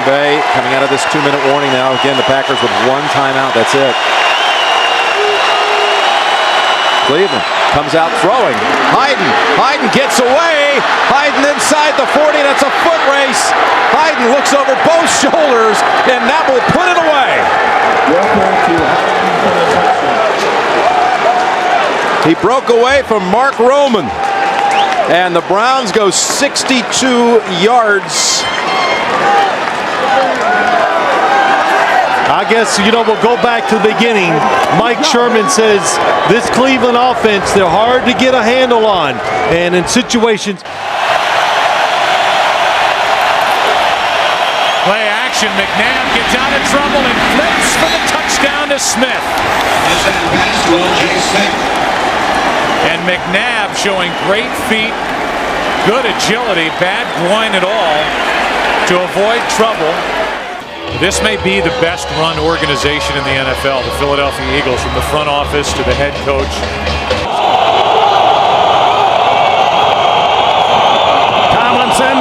Bay coming out of this 2-minute warning now. Again, the Packers with one timeout. That's it. Cleveland comes out throwing. Hayden gets away. Hayden inside the 40. That's a foot race. Hayden looks over both shoulders, and that will put it away. He broke away from Mark Roman, and the Browns go 62 yards. I guess, we'll go back to the beginning. Mike Sherman says this Cleveland offense, they're hard to get a handle on. And in situations. Play action. McNabb gets out of trouble and flips for the touchdown to Smith. And McNabb showing great feet, good agility, bad groin at all to avoid trouble. This may be the best run organization in the NFL, the Philadelphia Eagles, from the front office to the head coach. Tomlinson,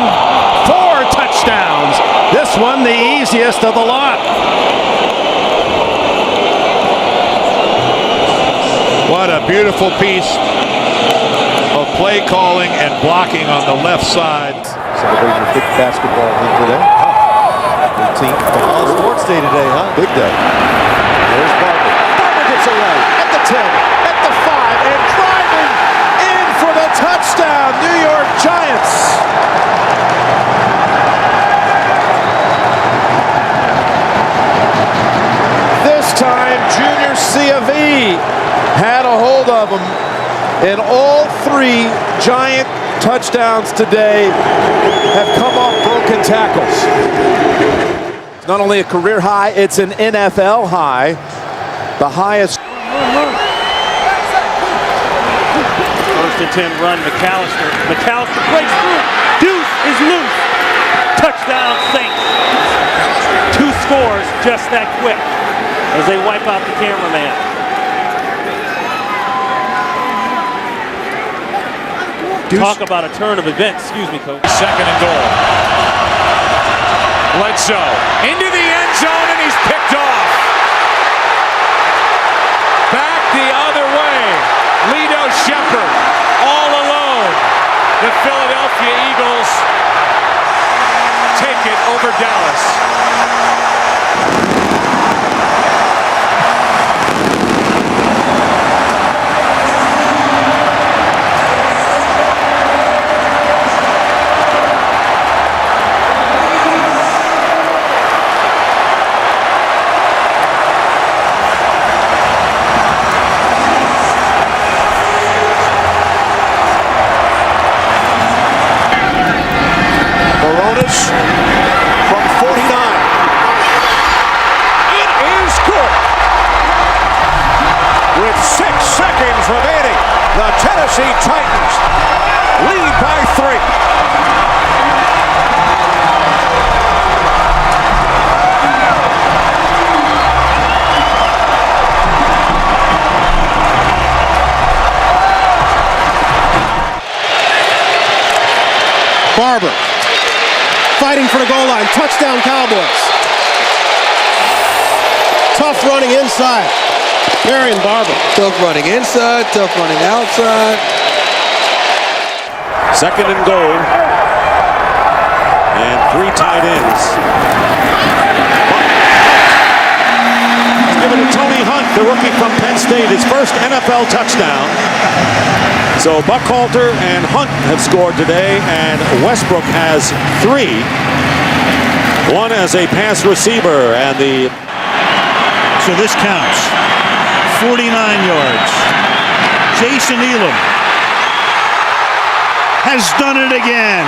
4 touchdowns. This one the easiest of the lot. What a beautiful piece of play calling and blocking on the left side. Celebrating your big basketball win today. All sports day today, huh? Big day. There's Barber. Barber gets away at the 10, at the 5, and driving in for the touchdown. New York Giants. This time, Junior C of E had a hold of him, and all 3 Giant touchdowns today have come off broken tackles. It's not only a career high, it's an NFL high. The highest. First and 10 run, McAllister. McAllister breaks through. Deuce is loose. Touchdown Saints. 2 scores just that quick as they wipe out the cameraman. Talk about a turn of events. Excuse me, coach. Second and goal. Bledsoe into the end zone, and he's picked off. Back the other way. Lito Shepherd all alone. The Philadelphia Eagles take it over Dallas. From 49. It is good. With 6 seconds remaining, the Tennessee Titans lead by 3. Barber fighting for the goal line. Touchdown Cowboys. Tough running inside. Marion Barber. Tough running inside, tough running outside. Second and goal. And 3 tight ends. Give it to Tony Hunt, the rookie from Penn State, his first NFL touchdown. So Buckhalter and Hunt have scored today, and Westbrook has 3. One as a pass receiver, and So this counts. 49 yards. Jason Elam has done it again.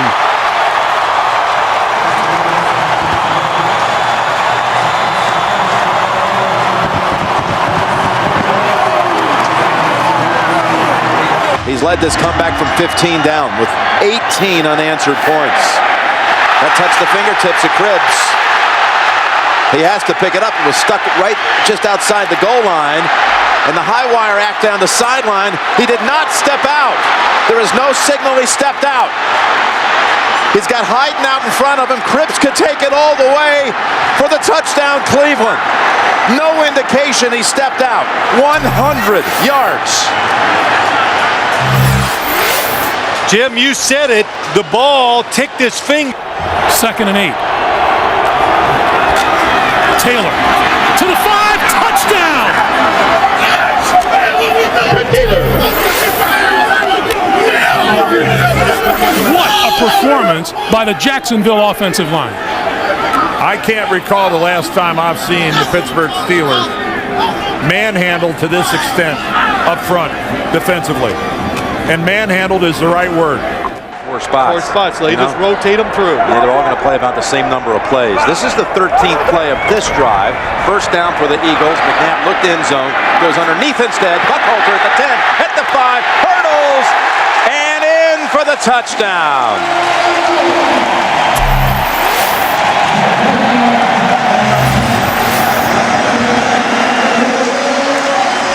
He's led this comeback from 15 down with 18 unanswered points. That touched the fingertips of Cribbs. He has to pick it up. It was stuck right just outside the goal line. And the high wire act down the sideline. He did not step out. There is no signal he stepped out. He's He's got Hyden out in front of him. Cripps could take it all the way for the touchdown, Cleveland. No indication he stepped out. 100 yards. Jim, you said it. The ball ticked his finger. 2nd and 8. Taylor to the 5, touchdown! What a performance by the Jacksonville offensive line. I can't recall the last time I've seen the Pittsburgh Steelers manhandled to this extent up front defensively. And manhandled is the right word. Four spots. So they just rotate them through. Yeah, they're all going to play about the same number of plays. This is the 13th play of this drive. First down for the Eagles. McNabb looked end zone. Goes underneath instead. Buckhalter at the 10. Hit the 5. Hurdles. And in for the touchdown.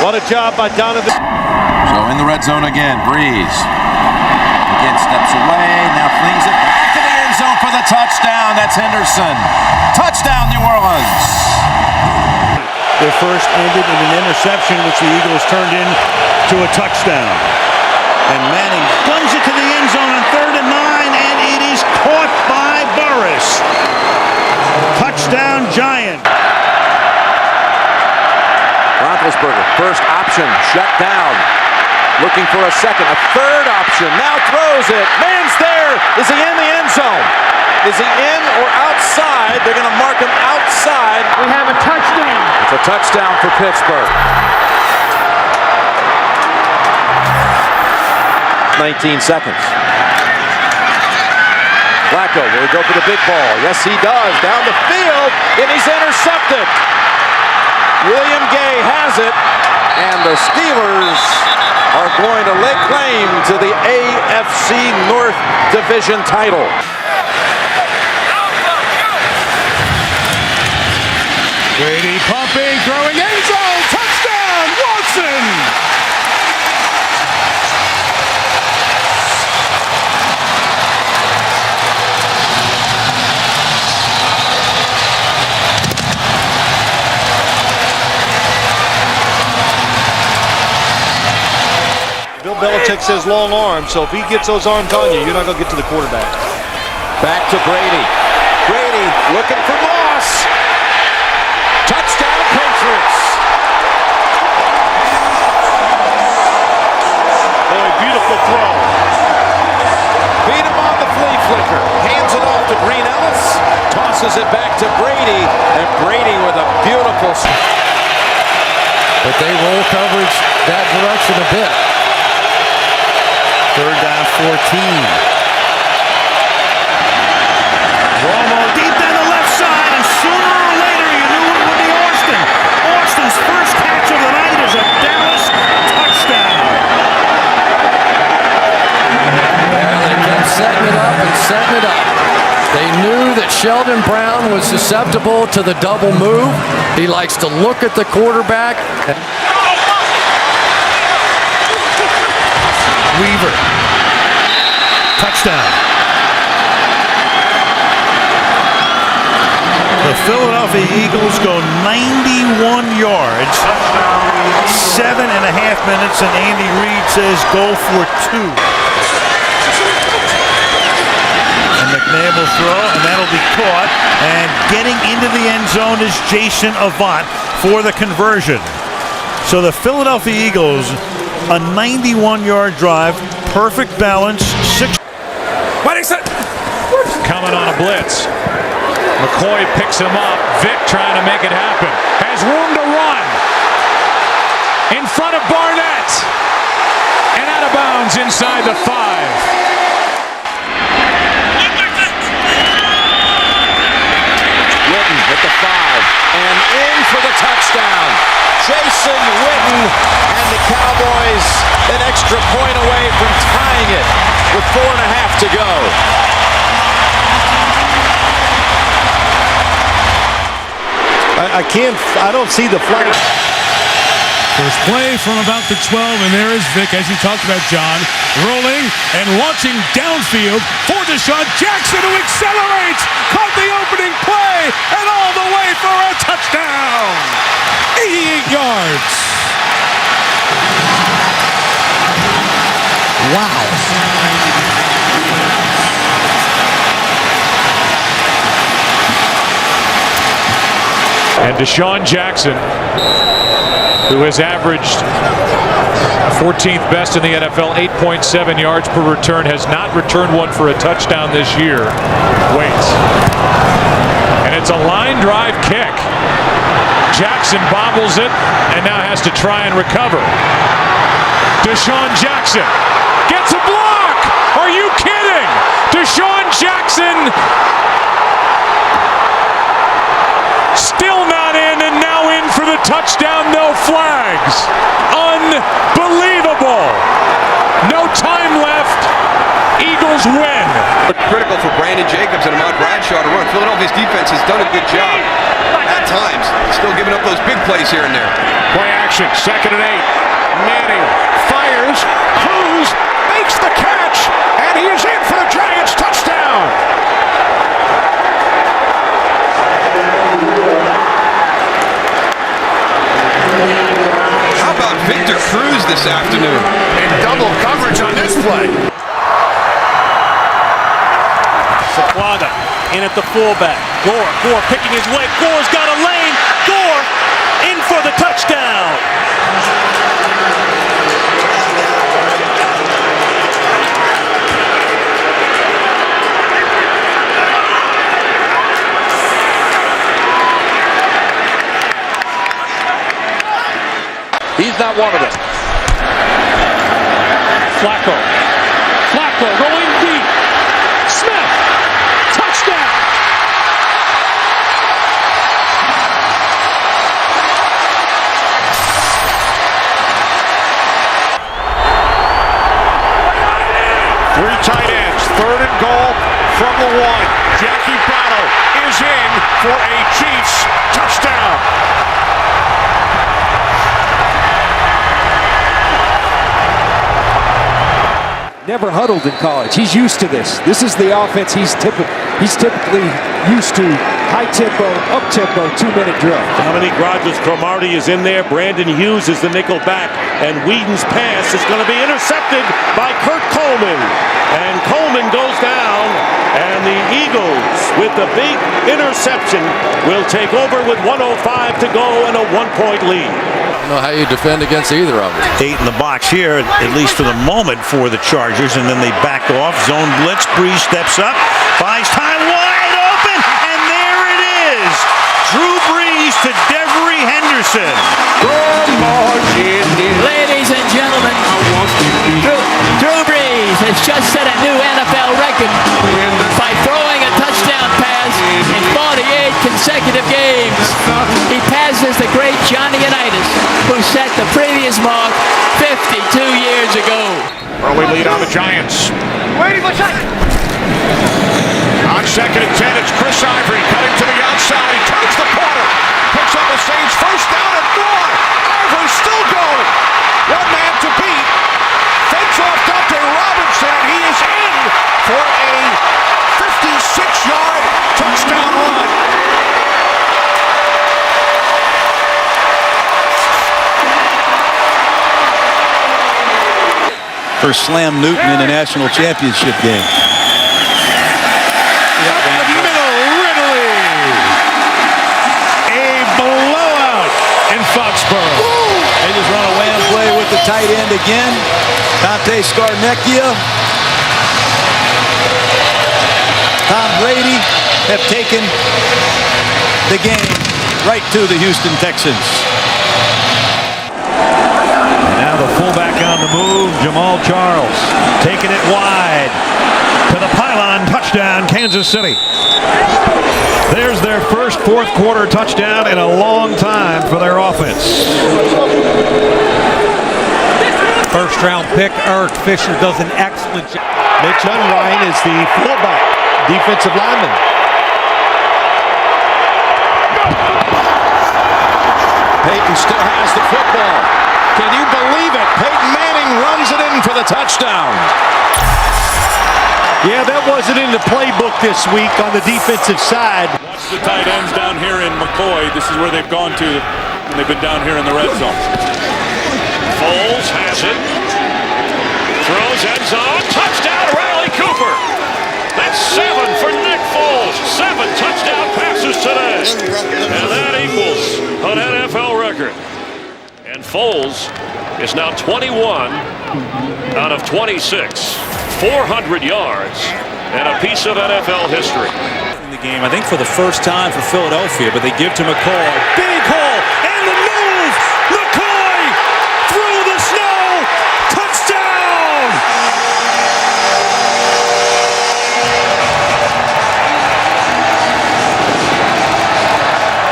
What a job by Donovan. So in the red zone again. Breeze. Again steps away. Now flings it back to the end zone for the touchdown. That's Henderson. Touchdown, New Orleans. Their first ended in an interception, which the Eagles turned into a touchdown. And Manning guns it to the end zone on 3rd and 9, and it is caught by Burris. Touchdown, Giant. Roethlisberger, first option, shut down. Looking for a second, a third option. Now throws it. Man's there. Is he in the end zone? Is he in or outside? They're going to mark him outside. We have a touchdown. It's a touchdown for Pittsburgh. 19 seconds. Flacco, will he go for the big ball? Yes, he does. Down the field, and he's intercepted. William Gay has it, and the Steelers are going to lay claim to the AFC North Division title. Brady pumping, throwing end zone, touchdown, Watson! Bill Belichick says long arms, so if he gets those arms on you, you're not going to get to the quarterback. Back to Brady. Brady looking for Moss. Touchdown, Patriots. Boy, beautiful throw. Beat him on the flea flicker. Hands it off to Green Ellis. Tosses it back to Brady. And Brady with a beautiful... But they roll coverage that direction a bit. 3rd down, 14. Romo deep down the left side, and sooner or later you knew it would be Austin. Austin's first catch of the night is a Dallas touchdown. Well, they kept setting it up and setting it up. They knew that Sheldon Brown was susceptible to the double move. He likes to look at the quarterback. Weaver. Touchdown. The Philadelphia Eagles go 91 yards, 7.5 minutes, and Andy Reid says go for 2. And McNabb will throw, and that'll be caught. And getting into the end zone is Jason Avant for the conversion. So the Philadelphia Eagles, a 91-yard drive, perfect balance, 6. Coming on a blitz. McCoy picks him up. Vic trying to make it happen. Has room to run. In front of Barnett. And out of bounds inside the 5. Witten at the 5. And in for the touchdown. Jason Witten, and the Cowboys an extra point away from tying it with 4.5 to go. I don't see the flag. First play from about the 12, and there is Vic, as you talked about, John, rolling. throwing and launching downfield for Deshaun Jackson, who accelerates, caught the opening play, and all the way for a touchdown. 88 yards. Wow. And Deshaun Jackson, who has averaged 14th best in the NFL, 8.7 yards per return, has not returned one for a touchdown this year. Waits. And it's a line drive kick. Jackson bobbles it and now has to try and recover. Deshaun Jackson gets a block! Are you kidding? Deshaun Jackson still not in, and now in for the touchdown, no flags. Unbelievable. No time left. Eagles win. Critical for Brandon Jacobs and Ahmad Bradshaw to run. Philadelphia's defense has done a good job at times, still giving up those big plays here and there. Play action, 2nd and 8. Manning fires. Cruz makes the catch, and he is in for the Giants touchdown. How about Victor Cruz this afternoon? In double coverage on this play. Saquada in at the fullback. Gore picking his way. Gore's got a lane. Gore in for the touchdown. He's not one of them. Flacco going deep. Smith. Touchdown. Three tight ends. 3rd and goal from the 1. Jackie Battle is in for a Chiefs touchdown. Never huddled in college. He's used to this. This is the offense he's typically used to. High tempo, up tempo, 2-minute drill. Dominique Rodgers-Cromartie is in there. Brandon Hughes is the nickel back. And Whedon's pass is going to be intercepted by Kurt Coleman. And Coleman goes down. And the Eagles, with the big interception, will take over with 1:05 to go and a 1-point lead. I don't know how you defend against either of them. 8 in the box here, at least for the moment, for the Chargers, and then they back off. Zone blitz. Breeze steps up, finds time, wide open, and there it is. Drew Brees to Devery Henderson. Ladies and gentlemen, Drew Brees has just set a new NFL record by throwing a touchdown pass in 48 consecutive games. He passes the great Johnny Unitas, who set the previous mark 52 years ago. Early lead on the Giants. On 2nd and 10, it's Chris Ivory cutting to the outside. He turns the corner. Picks up the Saints. 1st down and more. Ivory still going. One man to beat. Fakes off Dante Robinson, and he is in for a 56-yard touchdown run. For Slam Newton in a national championship game. Foxborough. They just run a wham play with the tight end again. Dante Scarnecchia. Tom Brady have taken the game right to the Houston Texans. Now the fullback on the move, Jamal Charles, taking it wide to the pylon. Touchdown, Kansas City. There's their first fourth quarter touchdown in a long time for their offense. First round pick Eric Fisher does an excellent job. Mitch Unrein is the fullback, defensive lineman. Peyton still has the football. Can you believe it? Peyton Manning runs it in for the touchdown. Yeah, that wasn't in the playbook this week on the defensive side. Watch the tight ends down here in McCoy. This is where they've gone to when they've been down here in the red zone. Foles has it. Throws end zone. Touchdown, Riley Cooper. That's 7 for Nick Foles. 7 touchdown passes today. And that equals an NFL record. And Foles is now 21 out of 26. 400 yards and a piece of NFL history. In the game, I think for the first time for Philadelphia, but they give to McCoy. Big hole and the move. McCoy through the snow. Touchdown.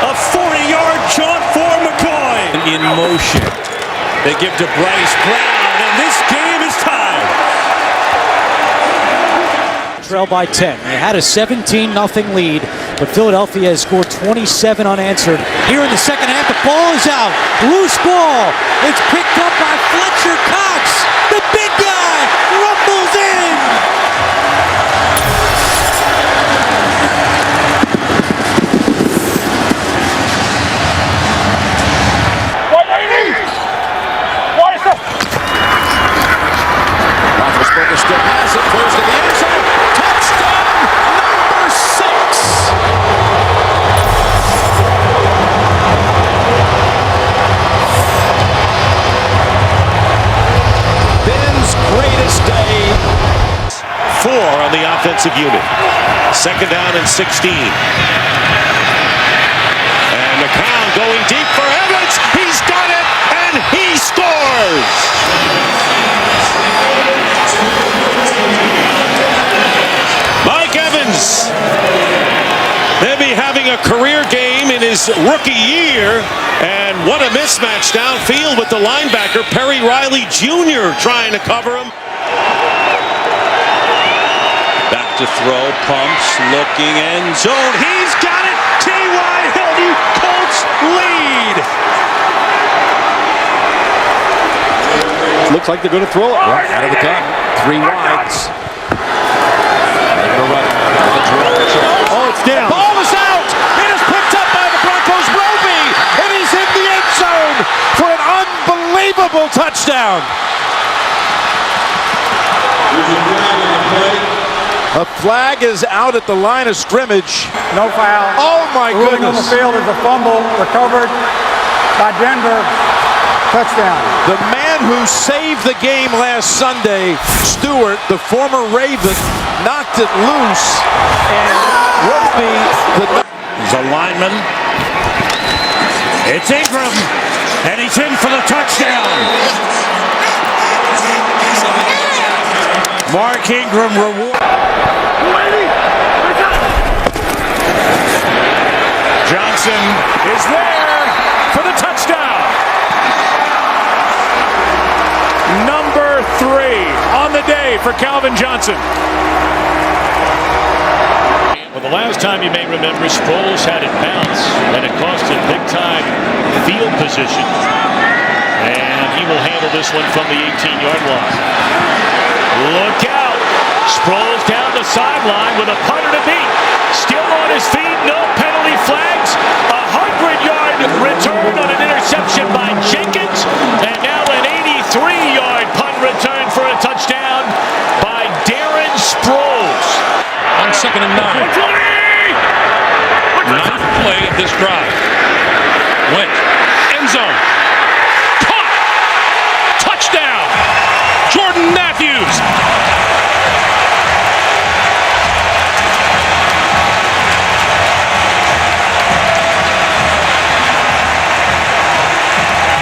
A 40-yard jaunt for McCoy. In motion. They give to Bryce Brown, and this game is tied. Trail by 10. They had a 17-0 lead, but Philadelphia has scored 27 unanswered. Here in the second half, the ball is out. Loose ball. It's picked up by Fletcher Cox. The big guy rumbles in. Roethlisberger still has it. Throws to the end zone. Touchdown, number 6. Ben's greatest day. 4 on the offensive unit. Second down and 16. And McCown going deep for Evans. He's got it, and he scores. Mike Evans may be having a career game in his rookie year, and what a mismatch downfield with the linebacker Perry Riley Jr. trying to cover him. Back to throw, pumps, looking, end zone. He's got it. T.Y. Hilton, Colts lead. Looks like they're going to throw it right out of the gun. 3 wides. Oh, it's down. The ball is out. It is picked up by the Broncos. Roby, and he's in the end zone for an unbelievable touchdown. A flag is out at the line of scrimmage. No foul. Oh my Ruling goodness. on the field is a fumble recovered by Denver. Touchdown. The man who saved the game last Sunday, Stewart, the former Raven, knocked it loose and would be the... He's a lineman. It's Ingram, and he's in for the touchdown. Mark Ingram reward. Johnson is there for the touchdown. Number 3 on the day for Calvin Johnson. Well, the last time you may remember, Sproles had it bounce, and it cost him big-time field position. And he will handle this one from the 18-yard line. Look out! Sproles down the sideline with a punter to beat. Still on his feet, no penalty flags. A 100-yard return on an interception by Jenkins, and now an 83-yard punt return for a touchdown by Darren Sproles. On 2nd and 9. Ninth play of this drive. Went end zone. Caught. Touchdown. Jordan Matthews.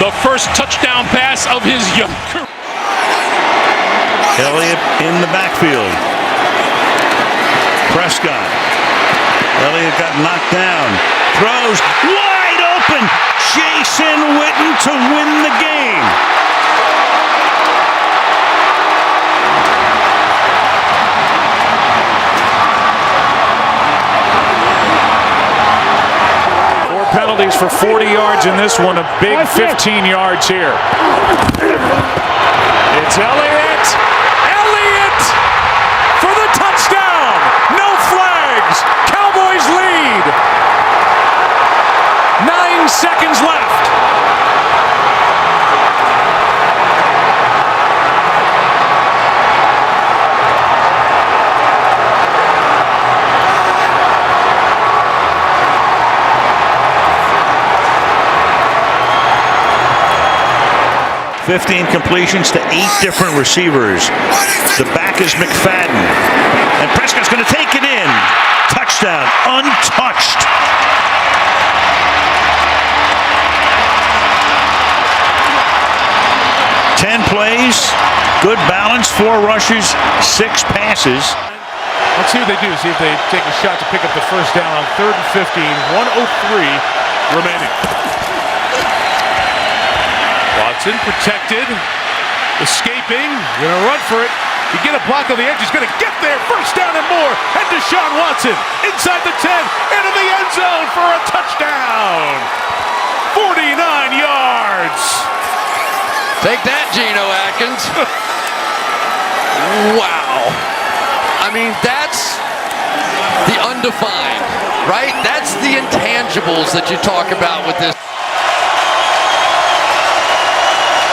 The first touchdown pass of his young career. Elliott in the backfield. Prescott. Elliott got knocked down. Throws wide open. Jason Witten to win the game. Penalties for 40 yards in this one, a big 15 yards here. It's Elliott. Elliott for the touchdown. No flags. Cowboys lead. 9 seconds left. $15 completions to 8 different receivers. The back is McFadden. And Prescott's going to take it in. Touchdown, untouched. Ten plays, good balance, 4 rushes, 6 passes. Let's see what they do. See if they take a shot to pick up the first down on 3rd and 15. 1:03 remaining. Watson protected, escaping, gonna run for it. You get a block on the edge, he's gonna get there. First down and more. And Deshaun Watson inside the 10, into the end zone for a touchdown. 49 yards. Take that, Geno Atkins. Wow. I mean, that's the undefined, right? That's the intangibles that you talk about with this.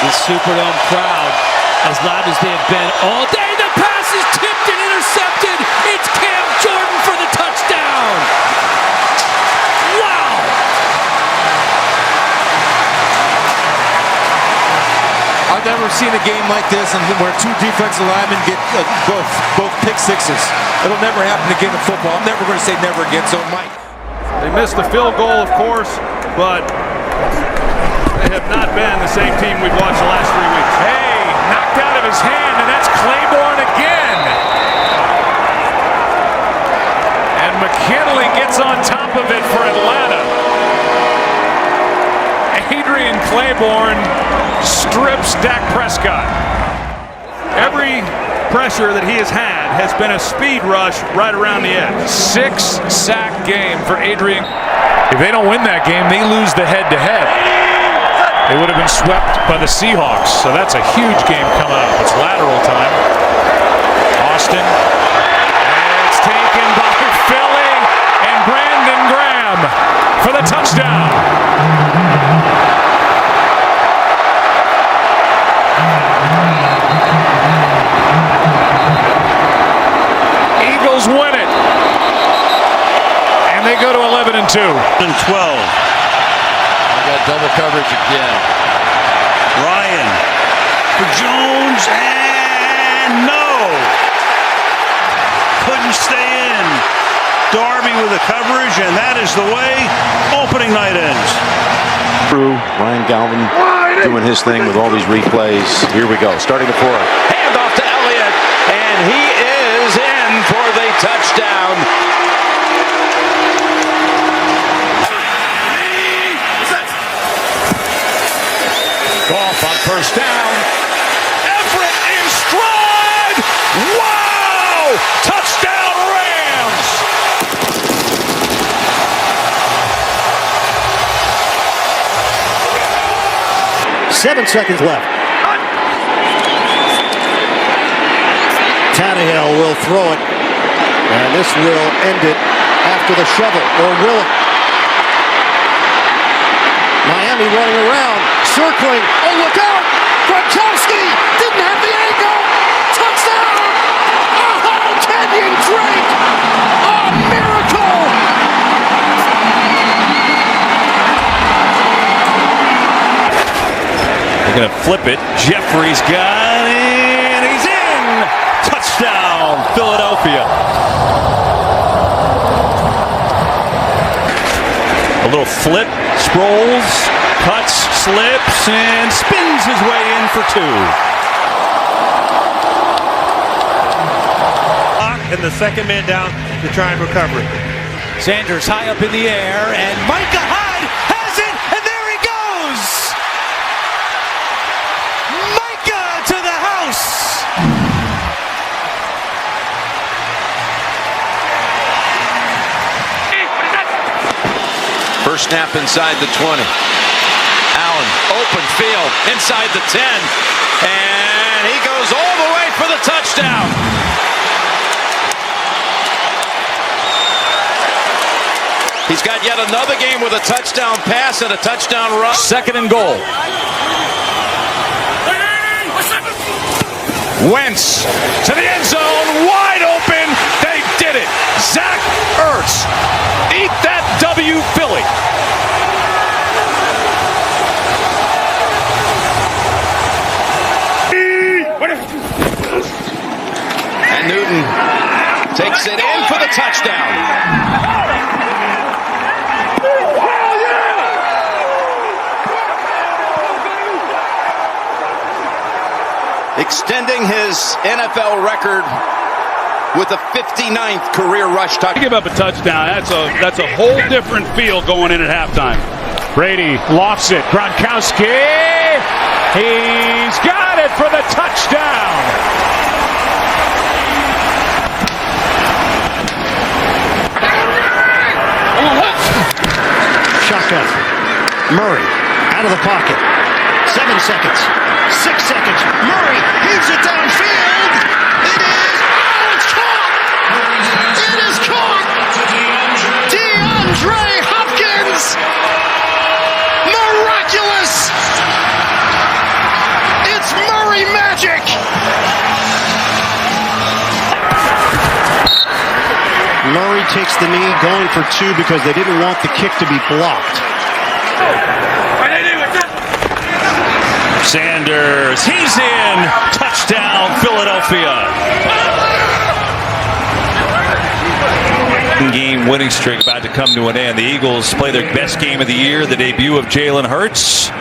The Superdome crowd, as loud as they have been all day. The pass is tipped and intercepted. It's Cam Jordan for the touchdown. Wow. I've never seen a game like this and where 2 defensive linemen get both pick sixes. It'll never happen again in football. I'm never going to say never again, so Mike. They missed the field goal, of course, but they have not been the same team we've watched the last 3 weeks. Hey, knocked out of his hand, and that's Claiborne again. And McKinley gets on top of it for Atlanta. Adrian Claiborne strips Dak Prescott. Every pressure that he has had has been a speed rush right around the edge. 6-sack game for Adrian. If they don't win that game, they lose the head-to-head. They would have been swept by the Seahawks, so that's a huge game coming up. It's lateral time. Austin. It's taken by Philly and Brandon Graham for the touchdown. Eagles win it. And they go to 11-2. And 12. Got double coverage again. Ryan for Jones, and no! Couldn't stay in. Darby with the coverage, and that is the way opening night ends. Ryan Galvin doing his thing with all these replays. Here we go, starting the 4. Handoff to Elliott, and he is in for the touchdown. Goff on first down. Everett in stride. Wow! Touchdown Rams! Seven seconds left. Tannehill will throw it, and this will end it after the shovel, or will it? Miami running around, circling. Oh, look out! Gronkowski didn't have the angle. Touchdown! Oh, Kenyon Drake! A miracle! They're going to flip it. Jeffrey's got it, and he's in! Touchdown, Philadelphia. A little flip, Sproles, cuts, slips, and spins his way in for 2. And the second man down to try and recover it. Sanders high up in the air, and Micah Hyde has it, and there he goes! Micah to the house! First snap inside the 20. Allen, open field, inside the 10. And and he goes all the way for the touchdown. He's got yet another game with a touchdown pass and a touchdown run. 2nd and goal. Wentz to the end zone, wide open. They did it. Zach Ertz. Eat that W, Philly. And Newton takes it in for the touchdown. Extending his NFL record with a 59th career rush touchdown. Give up a touchdown. That's a whole different feel going in at halftime. Brady lofts it. Gronkowski. He's got it for the touchdown. Shotgun. Murray out of the pocket. 7 seconds. 6 seconds. Murray heaves it downfield. It is. Oh, it's caught. It is caught. DeAndre Hopkins. Miraculous. It's Murray magic. Murray takes the knee, going for 2 because they didn't want the kick to be blocked. Sanders, he's in. Touchdown, Philadelphia. Game winning streak about to come to an end. The Eagles play their best game of the year, the debut of Jalen Hurts.